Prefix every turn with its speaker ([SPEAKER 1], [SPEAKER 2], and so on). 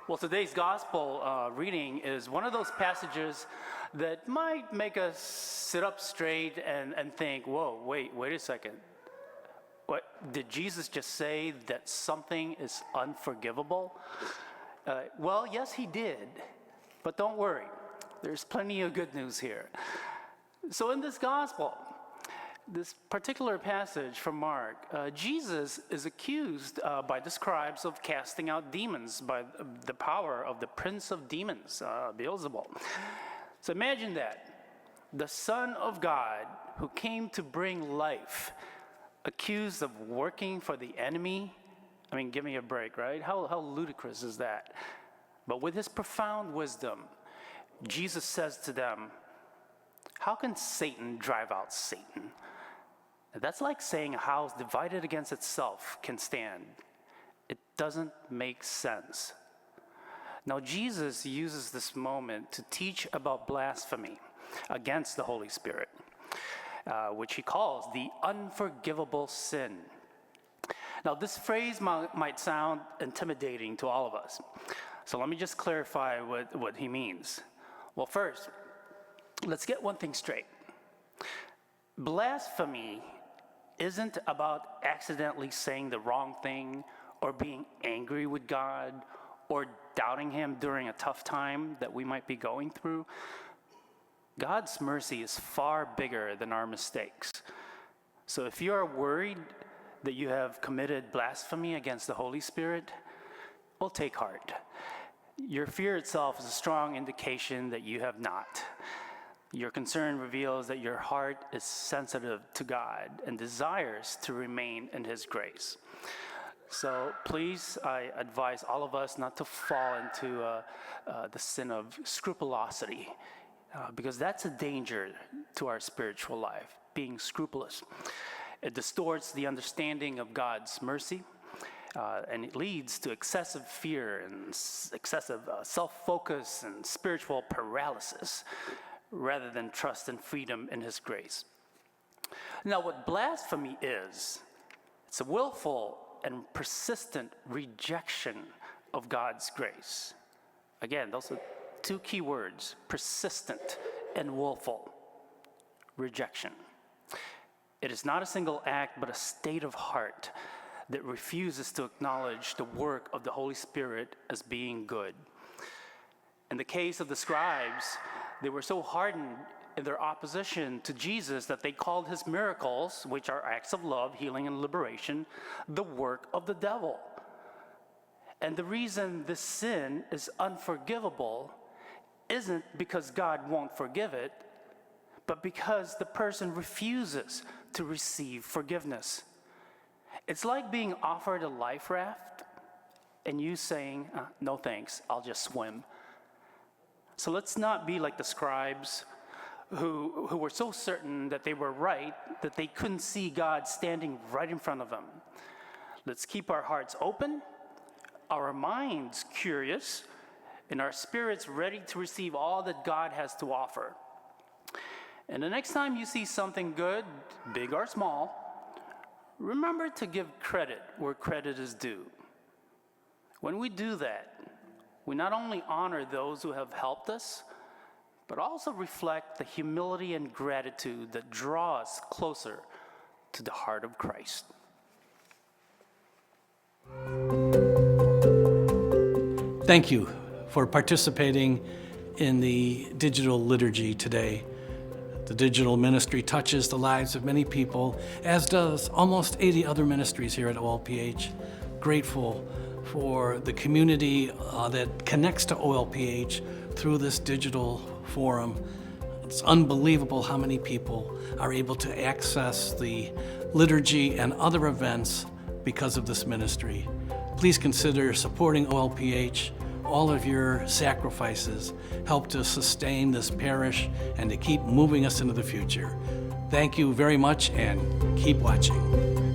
[SPEAKER 1] Well, today's gospel reading is one of those passages that might make us sit up straight and think, whoa, wait a second. What, did Jesus just say that something is unforgivable? Well, yes, he did, but don't worry. There's plenty of good news here. So in this gospel, this particular passage from Mark, Jesus is accused by the scribes of casting out demons by the power of the prince of demons, Beelzebul. So imagine that. The Son of God, who came to bring life, accused of working for the enemy. I mean, give me a break, right? How ludicrous is that? But with his profound wisdom, Jesus says to them, how can Satan drive out Satan? That's like saying a house divided against itself can stand. It doesn't make sense. Now, Jesus uses this moment to teach about blasphemy against the Holy Spirit, which he calls the unforgivable sin. Now, this phrase might sound intimidating to all of us. So let me just clarify what he means. Well, first, let's get one thing straight. Blasphemy isn't about accidentally saying the wrong thing or being angry with God or doubting him during a tough time that we might be going through. God's mercy is far bigger than our mistakes. So if you are worried that you have committed blasphemy against the Holy Spirit, well, take heart. Your fear itself is a strong indication that you have not. Your concern reveals that your heart is sensitive to God and desires to remain in his grace. So please, I advise all of us not to fall into the sin of scrupulosity, because that's a danger to our spiritual life, being scrupulous. It distorts the understanding of God's mercy, and it leads to excessive fear and excessive self-focus and spiritual paralysis, rather than trust and freedom in his grace. Now, what blasphemy is, it's a willful and persistent rejection of God's grace. Again, those are two key words, persistent and willful rejection. It is not a single act, but a state of heart that refuses to acknowledge the work of the Holy Spirit as being good. In the case of the scribes, they were so hardened in their opposition to Jesus that they called his miracles, which are acts of love, healing, and liberation, the work of the devil. And the reason this sin is unforgivable isn't because God won't forgive it, but because the person refuses to receive forgiveness. It's like being offered a life raft and you saying, no thanks, I'll just swim. So let's not be like the scribes who were so certain that they were right that they couldn't see God standing right in front of them. Let's keep our hearts open, our minds curious, and our spirits ready to receive all that God has to offer. And the next time you see something good, big or small, remember to give credit where credit is due. When we do that, we not only honor those who have helped us, but also reflect the humility and gratitude that draw us closer to the heart of Christ.
[SPEAKER 2] Thank you for participating in the digital liturgy today. The digital ministry touches the lives of many people, as does almost 80 other ministries here at OLPH. Grateful for the community that connects to OLPH through this digital forum. It's unbelievable how many people are able to access the liturgy and other events because of this ministry. Please consider supporting OLPH. All of your sacrifices help to sustain this parish and to keep moving us into the future. Thank you very much and keep watching.